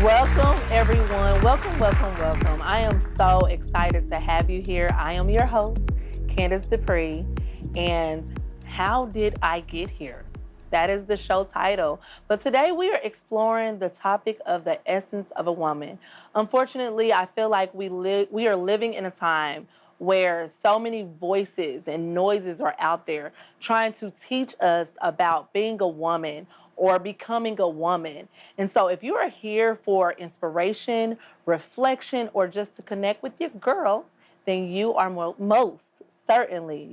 Welcome, everyone. Welcome, welcome, welcome. I am so excited to have you here. I am your host, Candace Dupree, and How Did I Get Here? That is the show title. But today we are exploring the topic of the essence of a woman. Unfortunately, I feel like we are living in a time where so many voices and noises are out there trying to teach us about being a woman or becoming a woman. And so, if you are here for inspiration, reflection, or just to connect with your girl, then you are most certainly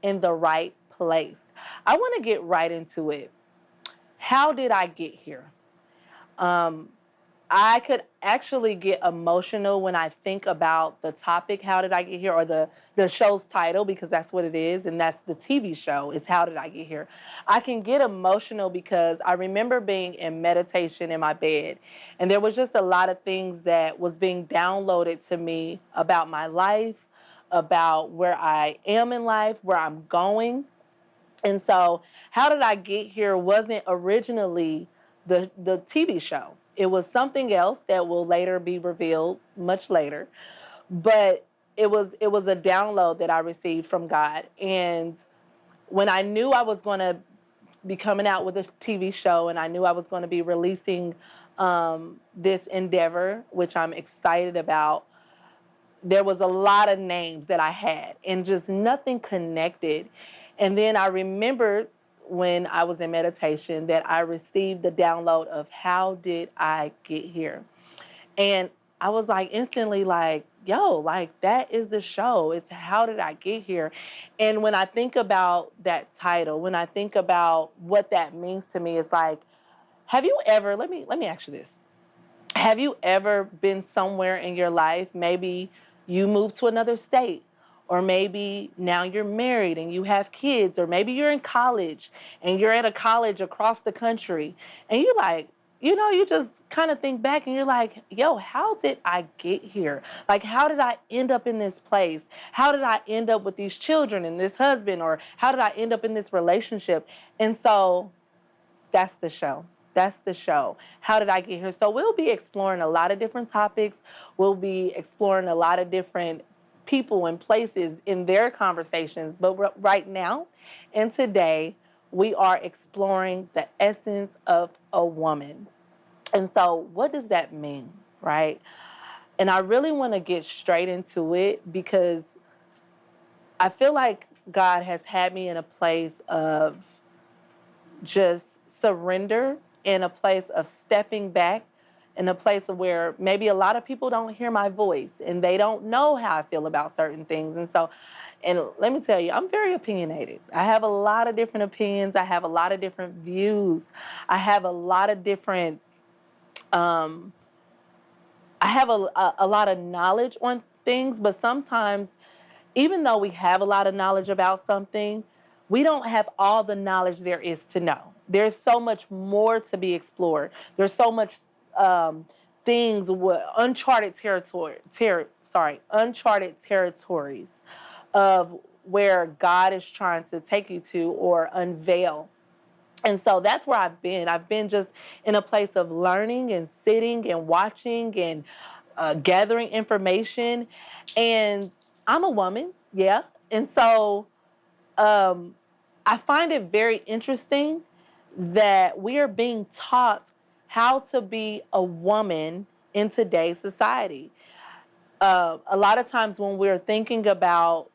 in the right place. I want to get right into it. How did I get here? Um, I could actually get emotional when I think about the topic, How Did I Get Here, or the show's title, because that's what it is, and that's the TV show, is How Did I Get Here. I can get emotional because I remember being in meditation in my bed, and there was just a lot of things that was being downloaded to me about my life, about where I am in life, where I'm going. And so, How Did I Get Here wasn't originally the TV show. It was something else that will later be revealed much later. But it was a download that I received from God. And when I knew I was going to be coming out with a TV show and I knew I was going to be releasing this endeavor, which I'm excited about, there was a lot of names that I had and just nothing connected. And then I remembered when I was in meditation that I received the download of how did I get here? And I was like instantly like, yo, like that is the show. It's how did I get here? And when I think about that title, when I think about what that means to me, it's like, have you ever, let me ask you this. Have you ever been somewhere in your life, maybe you moved to another state, or maybe now you're married and you have kids, or maybe you're in college and you're at a college across the country, and you like, you just kind of think back and you're like, yo, how did I get here? Like, how did I end up in this place? How did I end up with these children and this husband? Or how did I end up in this relationship? And so that's the show. That's the show. How did I get here? So we'll be exploring a lot of different topics. We'll be exploring a lot of different people and places in their conversations. But right now and today, we are exploring the essence of a woman. And so what does that mean, right? And I really want to get straight into it because I feel like God has had me in a place of just surrender, in a place of stepping back, in a place of where maybe a lot of people don't hear my voice and they don't know how I feel about certain things. And so, and let me tell you, I'm very opinionated. I have a lot of different opinions. I have a lot of different views. I have a lot of different, um, I have a lot of knowledge on things, but sometimes, even though we have a lot of knowledge about something, we don't have all the knowledge there is to know. There's so much more to be explored. There's so much things with uncharted territories of where God is trying to take you to or unveil. And so that's where I've been. I've been just in a place of learning and sitting and watching and gathering information. And I'm a woman, yeah. And so I find it very interesting that we are being taught how to be a woman in today's society. A lot of times when we're thinking about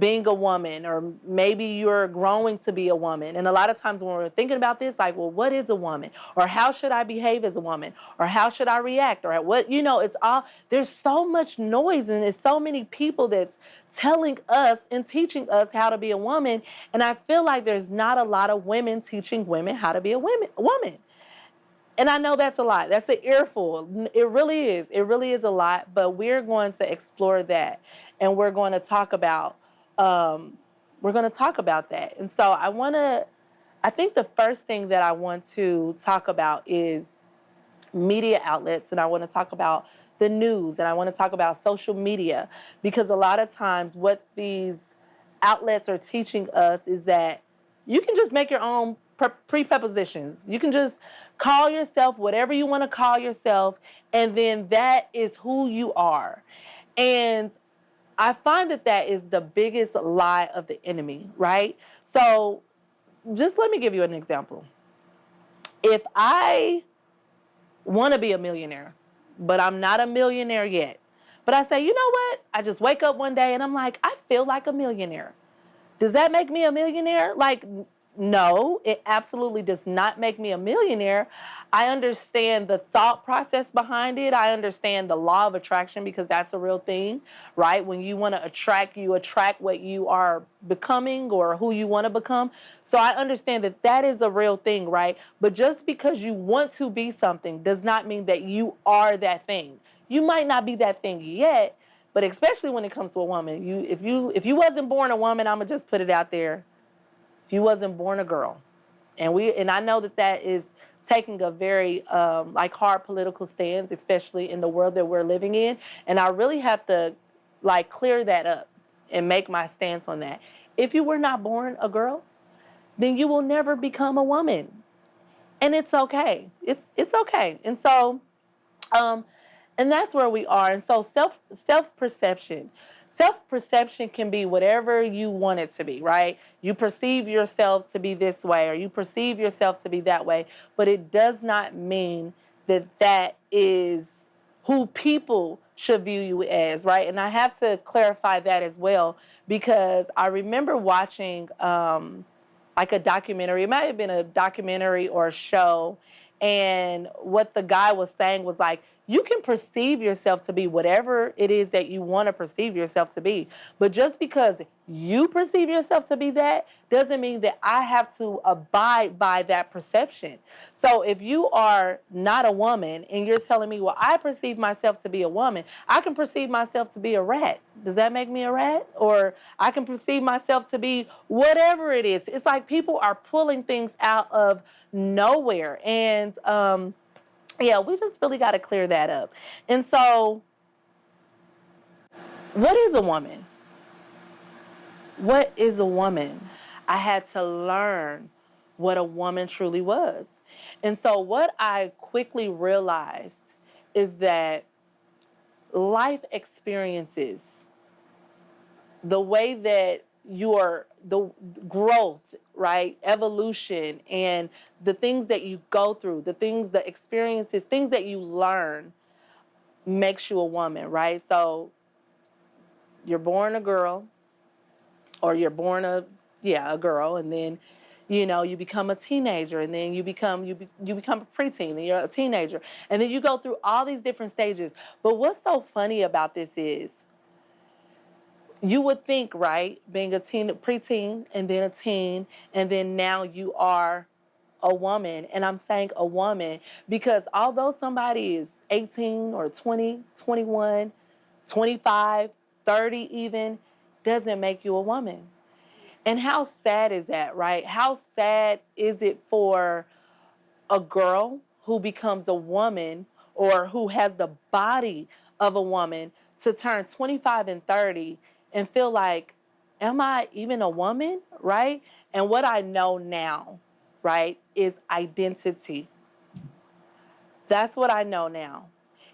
being a woman, or maybe you're growing to be a woman, and a lot of times when we're thinking about this, like, well, what is a woman? Or how should I behave as a woman? Or how should I react? Or what, it's all, there's so much noise and there's so many people that's telling us and teaching us how to be a woman. And I feel like there's not a lot of women teaching women how to be a woman. And I know that's a lot. That's an earful. It really is. It really is a lot. But we're going to explore that, and we're going to talk about that. And so I think the first thing that I want to talk about is media outlets, and I want to talk about the news, and I want to talk about social media, because a lot of times what these outlets are teaching us is that you can just make your own prepositions. You can just call yourself whatever you want to call yourself, and then that is who you are. And I find that that is the biggest lie of the enemy, right? So just let me give you an example. If I want to be a millionaire, but I'm not a millionaire yet, but I say, you know what? I just wake up one day and I'm like, I feel like a millionaire. Does that make me a millionaire? Like, no, it absolutely does not make me a millionaire. I understand the thought process behind it. I understand the law of attraction because that's a real thing, right? When you want to attract, you attract what you are becoming or who you want to become. So I understand that that is a real thing, right? But just because you want to be something does not mean that you are that thing. You might not be that thing yet, but especially when it comes to a woman, if you wasn't born a woman, I'm gonna just put it out there. If you wasn't born a girl, and I know that that is taking a very like hard political stance, especially in the world that we're living in, and I really have to like clear that up and make my stance on that. If you were not born a girl, then you will never become a woman, and it's okay. It's okay, and so um, and that's where we are. And so self perception can be whatever you want it to be, right? You perceive yourself to be this way, or you perceive yourself to be that way, but it does not mean that that is who people should view you as, right? And I have to clarify that as well because I remember watching like a documentary. It might have been a documentary or a show. And what the guy was saying was like, you can perceive yourself to be whatever it is that you want to perceive yourself to be. But just because you perceive yourself to be that doesn't mean that I have to abide by that perception. So if you are not a woman and you're telling me, well, I perceive myself to be a woman, I can perceive myself to be a rat. Does that make me a rat? Or I can perceive myself to be whatever it is. It's like people are pulling things out of nowhere. And yeah, we just really got to clear that up. And so, what is a woman? What is a woman? I had to learn what a woman truly was. And so, what I quickly realized is that life experiences, the way that the growth, right, evolution, and the things that you go through, the experiences, things that you learn makes you a woman, right? So you're born a girl, or you're born a girl, and then you become a teenager, and then you become a preteen, and you're a teenager, and then you go through all these different stages. But what's so funny about this is you would think, right, being a preteen, and then a teen, and then now you are a woman. And I'm saying a woman because although somebody is 18 or 20, 21, 25, 30 even, doesn't make you a woman. And how sad is that, right? How sad is it for a girl who becomes a woman or who has the body of a woman to turn 25 and 30 and feel like, am I even a woman, right? And what I know now, right, is identity. That's what I know now.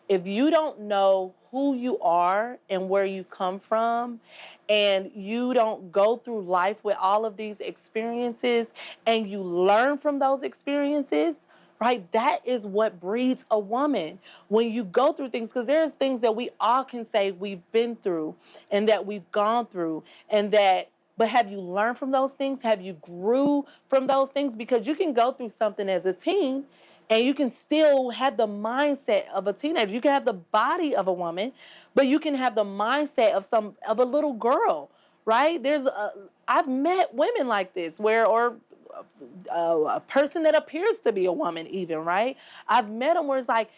If you don't know who you are and where you come from, and you don't go through life with all of these experiences and you learn from those experiences, right, that is what breeds a woman. When you go through things, because there's things that we all can say we've been through and that we've gone through, and that, but have you learned from those things? Have you grew from those things? Because you can go through something as a teen and you can still have the mindset of a teenager. You can have the body of a woman, but you can have the mindset of a little girl, right? I've met women like this or a person that appears to be a woman even, right? I've met them where it's like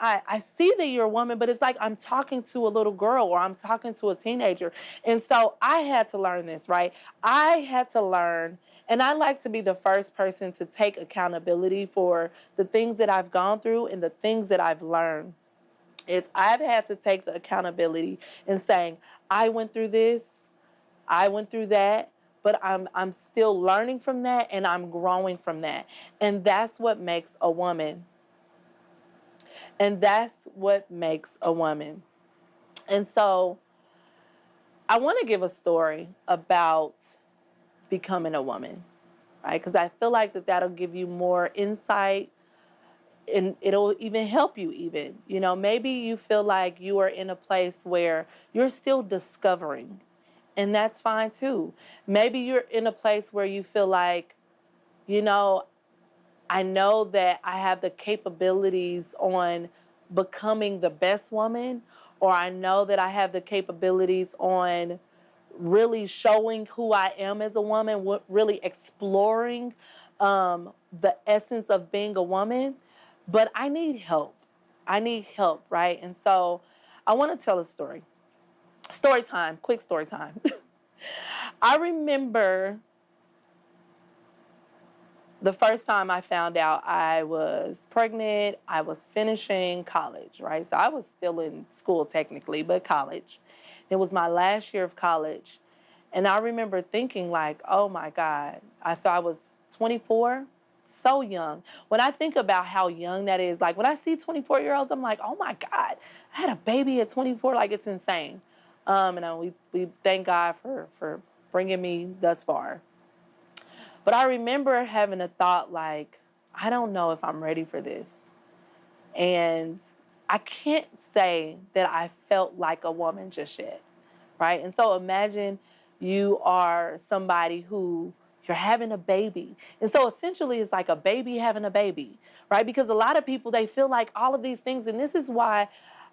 I see that you're a woman, but it's like I'm talking to a little girl or I'm talking to a teenager. And so I had to learn this, right? I had to learn, and I like to be the first person to take accountability for the things that I've gone through and the things that I've learned. Is I've had to take the accountability and saying, I went through this, I went through that, but I'm still learning from that, and I'm growing from that. And that's what makes a woman. And that's what makes a woman. And so I want to give a story about becoming a woman, right? Because I feel like that'll give you more insight, and it'll even help you. Even, maybe you feel like you are in a place where you're still discovering, and that's fine too. Maybe you're in a place where you feel like, you know I know that I have the capabilities on becoming the best woman, or I know that I have the capabilities on really showing who I am as a woman, really exploring the essence of being a woman, but I need help. I need help, right? And so I want to tell a story. Story time, quick story time. I remember the first time I found out I was pregnant. I was finishing college, right? So I was still in school technically, but college. It was my last year of college. And I remember thinking like, oh my God. I was 24, so young. When I think about how young that is, like when I see 24-year-olds, I'm like, oh my God, I had a baby at 24, like it's insane. We thank God for bringing me thus far. But I remember having a thought like, I don't know if I'm ready for this. And I can't say that I felt like a woman just yet, right? And so imagine you are somebody who you're having a baby. And so essentially it's like a baby having a baby, right? Because a lot of people, they feel like all of these things. And this is why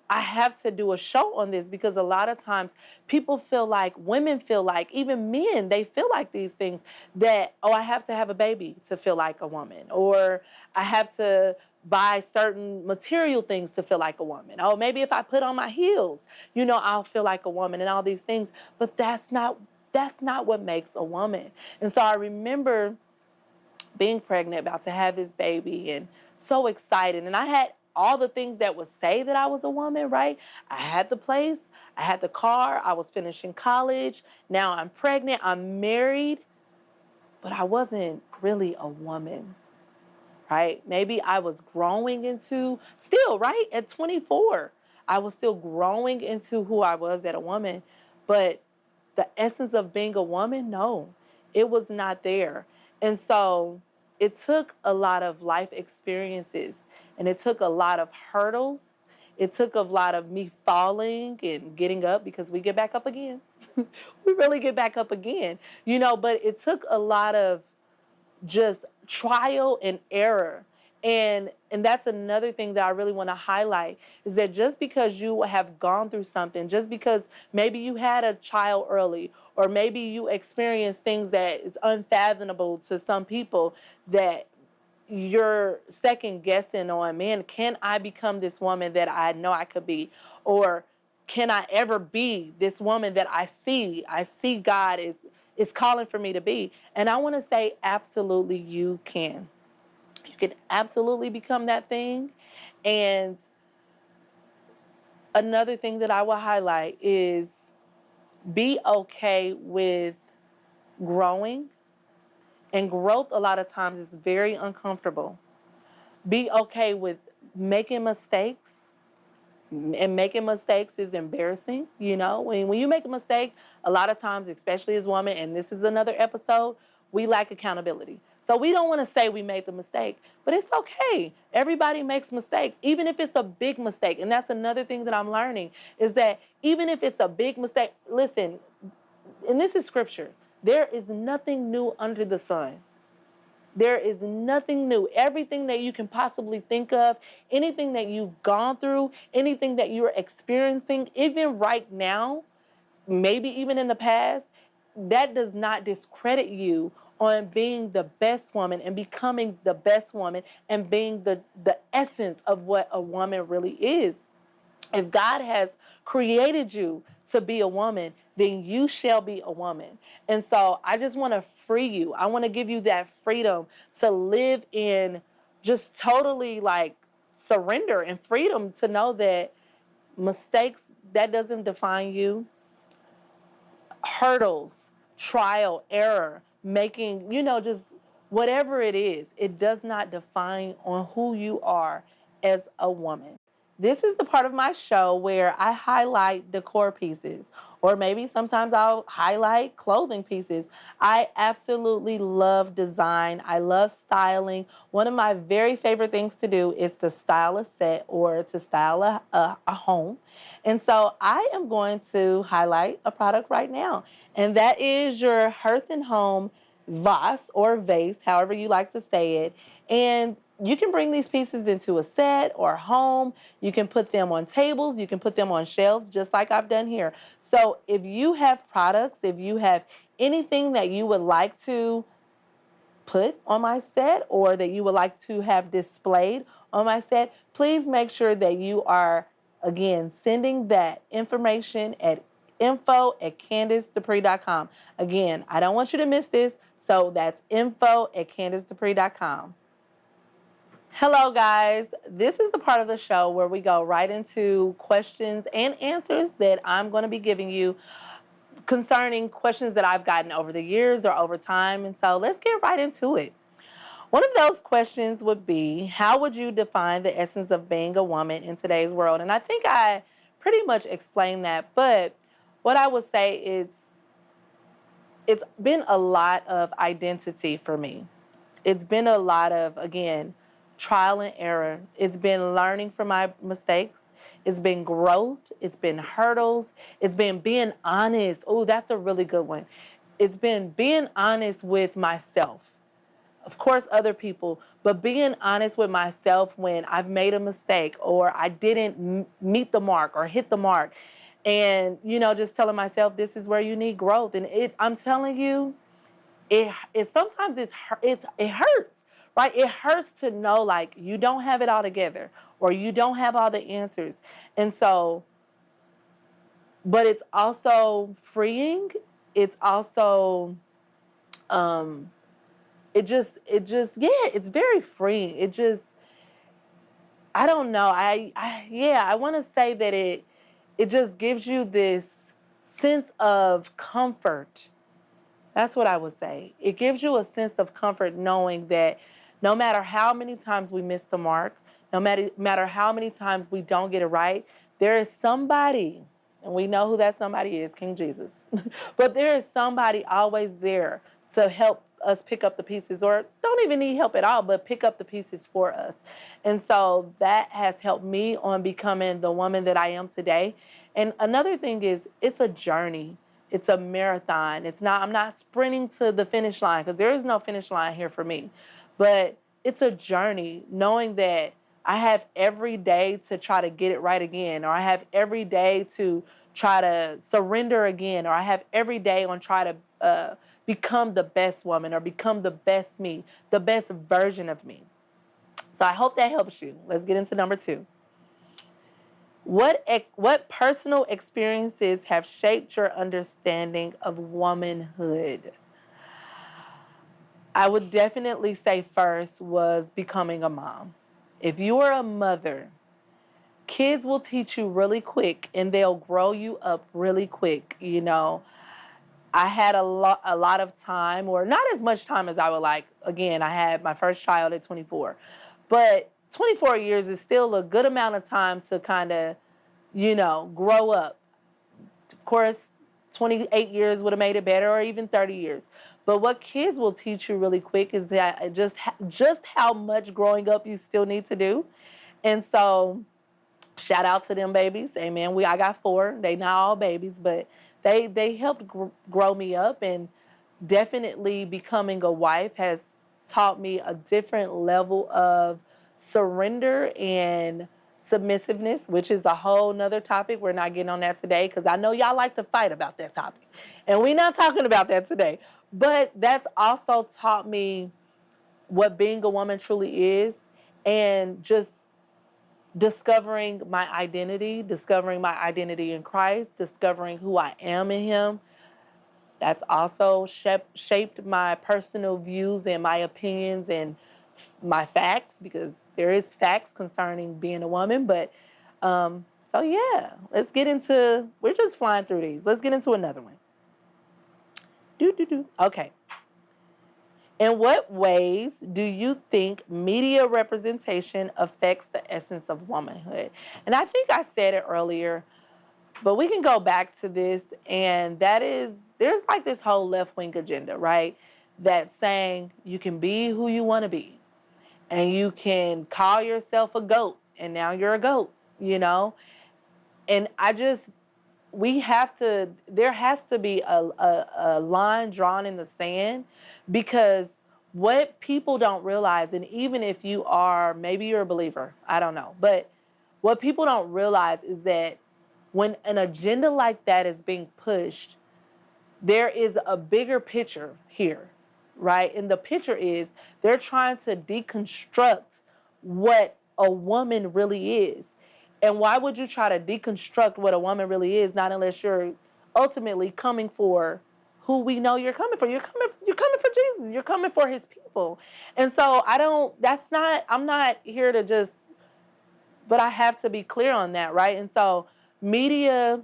I have to do a show on this, because a lot of times people feel like, women feel like, even men, they feel like these things that, oh, I have to have a baby to feel like a woman, or I have to buy certain material things to feel like a woman. Oh, maybe if I put on my heels, I'll feel like a woman, and all these things. But that's not what makes a woman. And so I remember being pregnant, about to have this baby, and so excited. And I had all the things that would say that I was a woman, right? I had the place, I had the car, I was finishing college. Now I'm pregnant, I'm married, but I wasn't really a woman, right? Maybe I was growing into, still, right? At 24, I was still growing into who I was as a woman, but the essence of being a woman, no, it was not there. And so it took a lot of life experiences, and it took a lot of hurdles. It took a lot of me falling and getting up, because we get back up again. We really get back up again, but it took a lot of just trial and error. And that's another thing that I really want to highlight, is that just because you have gone through something, just because maybe you had a child early, or maybe you experienced things that is unfathomable to some people, that you're second guessing on, man, can I become this woman that I know I could be? Or can I ever be this woman that I see God is calling for me to be? And I want to say, absolutely, you can. You can absolutely become that thing. And another thing that I will highlight is, be okay with growing. And growth, a lot of times, is very uncomfortable. Be okay with making mistakes. And making mistakes is embarrassing. When you make a mistake, a lot of times, especially as women, and this is another episode, we lack accountability. So we don't want to say we made the mistake, but it's okay. Everybody makes mistakes, even if it's a big mistake. And that's another thing that I'm learning, is that even if it's a big mistake, listen, and this is scripture, there is nothing new under the sun. There is nothing new. Everything that you can possibly think of, anything that you've gone through, anything that you're experiencing, even right now, maybe even in the past, that does not discredit you on being the best woman and becoming the best woman and being the essence of what a woman really is. If God has created you to be a woman, then you shall be a woman. And so I just want to free you. I want to give you that freedom to live in just totally like surrender and freedom, to know that mistakes, that doesn't define you. Hurdles, trial, error, making, just whatever it is, it does not define on who you are as a woman. This is the part of my show where I highlight decor pieces, or maybe sometimes I'll highlight clothing pieces. I absolutely love design. I love styling. One of my very favorite things to do is to style a set or to style a home. And so I am going to highlight a product right now, and that is your Hearth and Home vase or vase, however you like to say it. And you can bring these pieces into a set or home. You can put them on tables. You can put them on shelves, just like I've done here. So if you have products, if you have anything that you would like to put on my set or that you would like to have displayed on my set, please make sure that you are, again, sending that information at info@CandiceDupree.com. Again, I don't want you to miss this, so that's info@CandiceDupree.com. Hello, guys. This is the part of the show where we go right into questions and answers that I'm going to be giving you concerning questions that I've gotten over the years or over time. And so let's get right into it. One of those questions would be, how would you define the essence of being a woman in today's world? And I think I pretty much explained that, but what I would say is it's been a lot of identity for me. It's been a lot of, again, trial and error. It's been learning from my mistakes. It's been growth. It's been hurdles. It's been being honest. Oh, that's a really good one. It's been being honest with myself. Of course, other people, but being honest with myself when I've made a mistake or I didn't meet the mark or hit the mark. And, just telling myself this is where you need growth. And I'm telling you, it sometimes it hurts, right? It hurts to know like you don't have it all together or you don't have all the answers. And so, but it's also freeing. It's also, yeah, it's very freeing. I don't know. I want to say that it just gives you this sense of comfort. That's what I would say. It gives you a sense of comfort knowing that no matter how many times we miss the mark, no matter how many times we don't get it right, there is somebody, and we know who that somebody is, King Jesus. But there is somebody always there to help us pick up the pieces, or don't even need help at all, but pick up the pieces for us. And so that has helped me on becoming the woman that I am today. And another thing is, it's a journey. It's a marathon. I'm not sprinting to the finish line because there is no finish line here for me. But it's a journey knowing that I have every day to try to get it right again, or I have every day to try to surrender again, or I have every day on try to become the best woman or become the best me, the best version of me. So I hope that helps you. Let's get into number 2. What personal experiences have shaped your understanding of womanhood? I would definitely say first was becoming a mom. If you are a mother, kids will teach you really quick and they'll grow you up really quick. I had a lot of time, or not as much time as I would like. Again, I had my first child at 24. But 24 years is still a good amount of time to kind of, grow up. Of course, 28 years would have made it better, or even 30 years. But what kids will teach you really quick is that just how much growing up you still need to do. And so, shout out to them babies. Amen. I got 4. They not all babies, but they helped grow me up, and definitely becoming a wife has taught me a different level of surrender and submissiveness, which is a whole nother topic. We're not getting on that today because I know y'all like to fight about that topic, and we're not talking about that today. But that's also taught me what being a woman truly is, and just discovering my identity in Christ, discovering who I am in Him. That's also shaped my personal views and my opinions and my facts, because there is facts concerning being a woman. But so yeah, we're just flying through these. Let's get into another one. Okay. In what ways do you think media representation affects the essence of womanhood? And I think I said it earlier, but we can go back to this, and that is there's like this whole left wing agenda, right? That's saying you can be who you want to be, and you can call yourself a goat, and now you're a goat, you know? And I just, there has to be a line drawn in the sand, because what people don't realize, and even if you are, maybe you're a believer, I don't know, but what people don't realize is that when an agenda like that is being pushed, there is a bigger picture here, right? And the picture is they're trying to deconstruct what a woman really is. And why would you try to deconstruct what a woman really is, not unless you're ultimately coming for who we know you're coming for. You're coming for Jesus. You're coming for his people. And so I'm not here to just, but I have to be clear on that, right? And so media,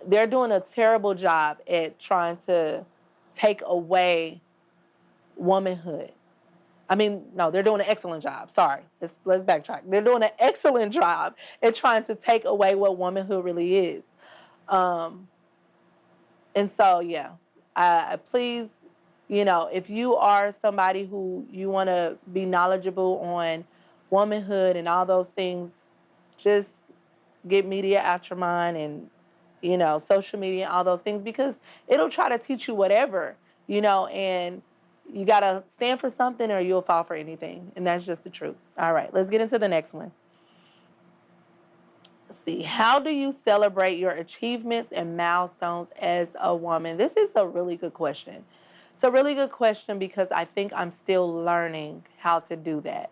they're doing a terrible job at trying to take away womanhood. I mean, no, they're doing an excellent job. Sorry, let's backtrack. They're doing an excellent job at trying to take away what womanhood really is. Um, and so, yeah, please, if you are somebody who you want to be knowledgeable on womanhood and all those things, just get media out your mind, and social media, all those things, because it'll try to teach you whatever, and you got to stand for something or you'll fall for anything. And that's just the truth. All right, let's get into the next one. Let's see. How do you celebrate your achievements and milestones as a woman? This is a really good question. It's a really good question because I think I'm still learning how to do that.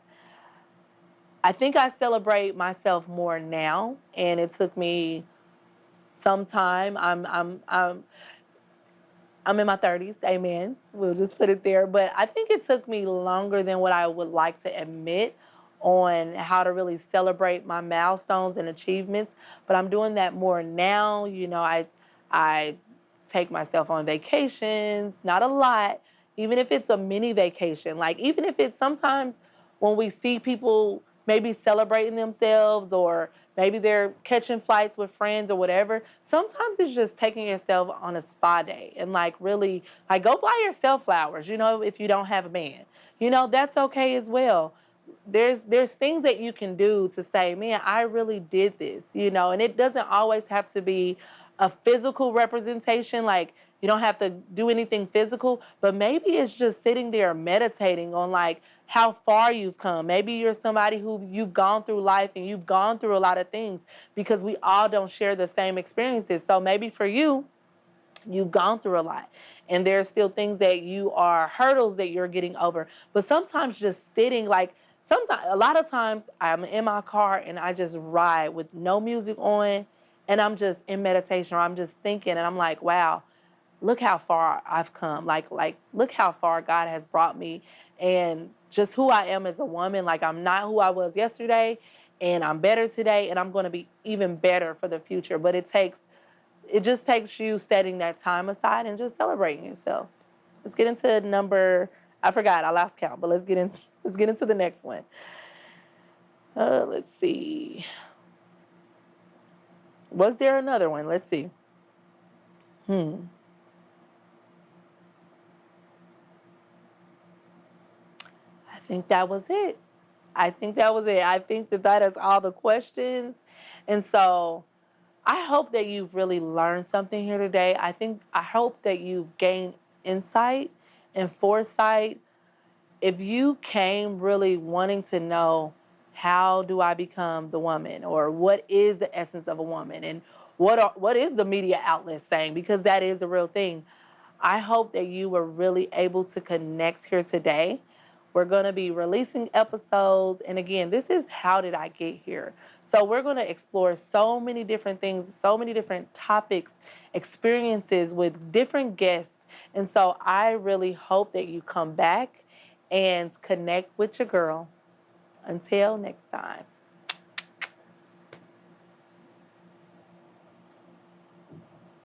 I think I celebrate myself more now, and it took me some time. I'm in my 30s, amen. We'll just put it there. But I think it took me longer than what I would like to admit on how to really celebrate my milestones and achievements. But I'm doing that more now. I take myself on vacations, not a lot, even if it's a mini vacation. Like, even if it's sometimes when we see people maybe celebrating themselves, or maybe they're catching flights with friends or whatever. Sometimes it's just taking yourself on a spa day and like really like go buy yourself flowers, if you don't have a man. That's okay as well. There's things that you can do to say, man, I really did this, and it doesn't always have to be a physical representation. Like, you don't have to do anything physical, but maybe it's just sitting there meditating on like how far you've come. Maybe you're somebody who you've gone through life and you've gone through a lot of things, because we all don't share the same experiences. So maybe for you, you've gone through a lot, and there's still things that you are hurdles that you're getting over. But sometimes just sitting, like a lot of times I'm in my car and I just ride with no music on, and I'm just in meditation, or I'm just thinking, and I'm like, wow, look how far I've come. Like look how far God has brought me, and just who I am as a woman. Like, I'm not who I was yesterday, and I'm better today, and I'm going to be even better for the future. But it just takes you setting that time aside and just celebrating yourself. Let's get into I forgot, I lost count, but let's get into the next one. Let's see. Was there another one? Let's see. I think that was it. I think that is all the questions. And so I hope that you've really learned something here today. I hope that you've gained insight and foresight. If you came really wanting to know, how do I become the woman, or what is the essence of a woman, and what is the media outlet saying, because that is a real thing. I hope that you were really able to connect here today. We're going to be releasing episodes. And again, this is How Did I Get Here? So we're going to explore so many different things, so many different topics, experiences with different guests. And so I really hope that you come back and connect with your girl. Until next time.